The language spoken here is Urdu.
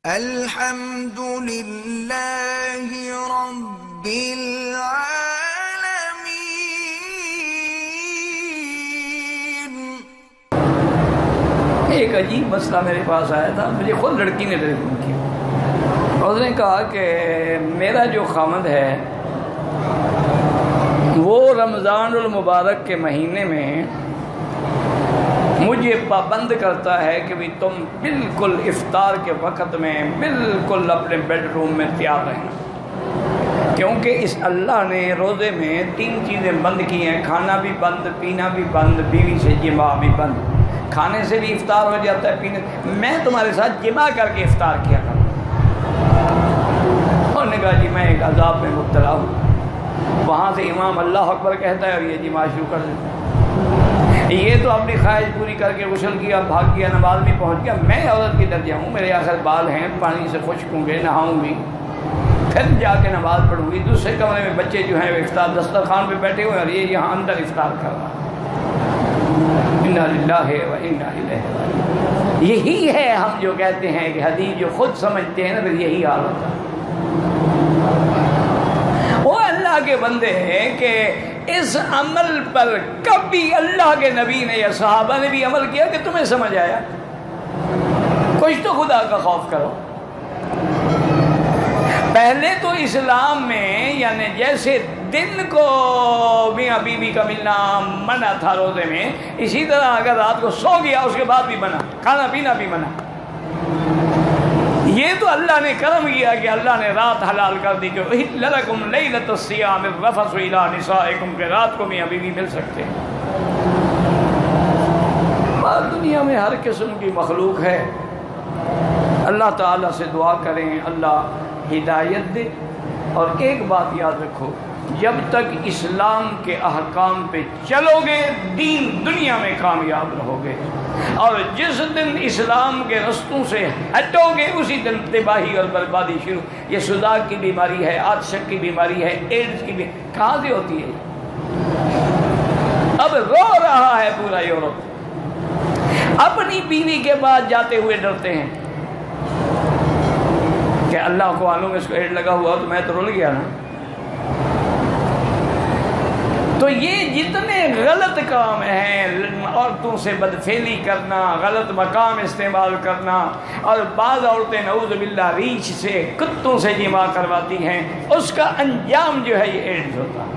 الحمد للہ رب العالمین۔ ایک عجیب مسئلہ میرے پاس آیا تھا، مجھے خود لڑکی نے ٹیلیفون کیا۔ اس نے کہا کہ میرا جو خامد ہے وہ رمضان المبارک کے مہینے میں مجھے پابند کرتا ہے کہ بھی تم بالکل افطار کے وقت میں بالکل اپنے بیڈ روم میں تیار رہنا، کیونکہ اس اللہ نے روزے میں 3 چیزیں بند کی ہیں، کھانا بھی بند، پینا بھی بند، بیوی سے جماع بھی بند۔ کھانے سے بھی افطار ہو جاتا ہے، پینے میں تمہارے ساتھ جماع کر کے افطار کیا کروں۔ انہوں نے کہا جی میں ایک عذاب میں مبتلا ہوں۔ وہاں سے امام اللہ اکبر کہتا ہے اور یہ جماع شروع کر دیتا ہے۔ یہ تو اپنی خواہش پوری کر کے غسل کیا، بھاگ گیا، نماز میں پہنچ گیا۔ میں عورت کی درجہ ہوں، میرے آخر بال ہیں، پانی سے خشک ہوں گے، نہاؤں گی، پھر جا کے نماز پڑھوں گی۔ دوسرے کمرے میں بچے جو ہیں وہ افطار دسترخوان پہ بیٹھے ہوئے اور یہ یہاں اندر افطار کر رہا ہے۔ انا للہ و انا الیہ راجعون۔ یہی ہے ہم جو کہتے ہیں کہ حدیث جو خود سمجھتے ہیں نا، پھر یہی حال ہوتا ہے۔ وہ اللہ کے بندے ہیں کہ اس عمل پر کبھی اللہ کے نبی نے یا صحابہ نے بھی عمل کیا کہ تمہیں سمجھ آیا؟ کچھ تو خدا کا خوف کرو۔ پہلے تو اسلام میں یعنی جیسے دن کو میاں بیوی کا ملنا منع تھا روزے میں، اسی طرح اگر رات کو سو گیا اس کے بعد بھی منع، کھانا پینا بھی منع۔ یہ تو اللہ نے کرم کیا کہ اللہ نے رات حلال کر دی کہ احل لکم لیلۃ الصیام الرفث الی نسائکم، کہ رات کو میاں بیوی مل سکتے ہیں۔ اور دنیا میں ہر قسم کی مخلوق ہے، اللہ تعالیٰ سے دعا کریں اللہ ہدایت دے۔ اور ایک بات یاد رکھو، جب تک اسلام کے احکام پہ چلو گے دین دنیا میں کامیاب رہو گے، اور جس دن اسلام کے رستوں سے ہٹو گے اسی دن تباہی اور بربادی شروع۔ یہ صداع کی بیماری ہے، عطشت کی بیماری ہے، ایڈز کی بیماری کہاں سے ہوتی ہے؟ اب رو رہا ہے پورا یورپ، اپنی بیوی کے بعد جاتے ہوئے ڈرتے ہیں کہ اللہ کو معلوم اس کو ایڈ لگا ہوا تو میں تو رول گیا نا۔ تو یہ جتنے غلط کام ہیں، عورتوں سے بدفعلی کرنا، غلط مقام استعمال کرنا، اور بعض عورتیں نعوذ باللہ ریچھ سے، کتوں سے جماع کرواتی ہیں، اس کا انجام جو ہے یہ ایڈز ہوتا ہے۔